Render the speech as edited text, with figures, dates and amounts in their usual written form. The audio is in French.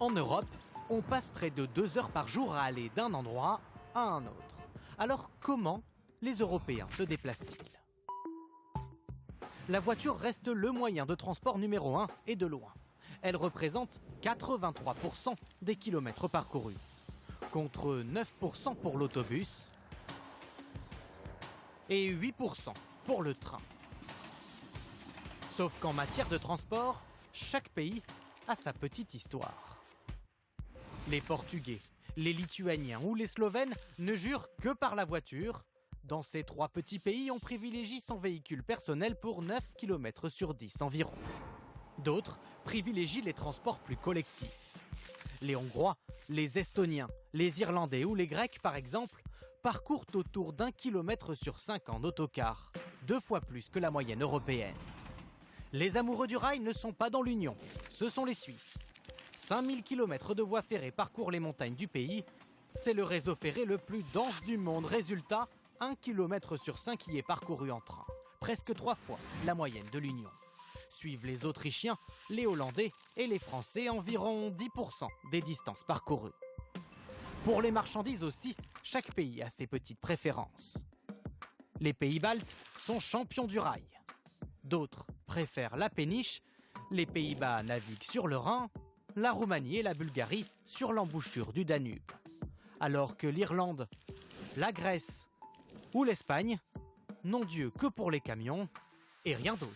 En Europe, on passe près de 2 heures par jour à aller d'un endroit à un autre. Alors comment les Européens se déplacent-ils? La voiture reste le moyen de transport numéro 1 et de loin. Elle représente 83% des kilomètres parcourus, contre 9% pour l'autobus et 8% pour le train. Sauf qu'en matière de transport, chaque pays a sa petite histoire. Les Portugais, les Lituaniens ou les Slovènes ne jurent que par la voiture. Dans ces 3 petits pays, on privilégie son véhicule personnel pour 9 km sur 10 environ. D'autres privilégient les transports plus collectifs. Les Hongrois, les Estoniens, les Irlandais ou les Grecs, par exemple, parcourent autour d'1 km sur 5 en autocar, 2 fois plus que la moyenne européenne. Les amoureux du rail ne sont pas dans l'Union, ce sont les Suisses. 5000 km de voies ferrées parcourent les montagnes du pays. C'est le réseau ferré le plus dense du monde. Résultat, 1 km sur 5 y est parcouru en train, presque 3 fois la moyenne de l'Union. Suivent les Autrichiens, les Hollandais et les Français, environ 10% des distances parcourues. Pour les marchandises aussi, chaque pays a ses petites préférences. Les pays baltes sont champions du rail. D'autres préfèrent la péniche. Les Pays-Bas naviguent sur le Rhin, la Roumanie et la Bulgarie sur l'embouchure du Danube. Alors que l'Irlande, la Grèce ou l'Espagne n'ont Dieu que pour les camions et rien d'autre.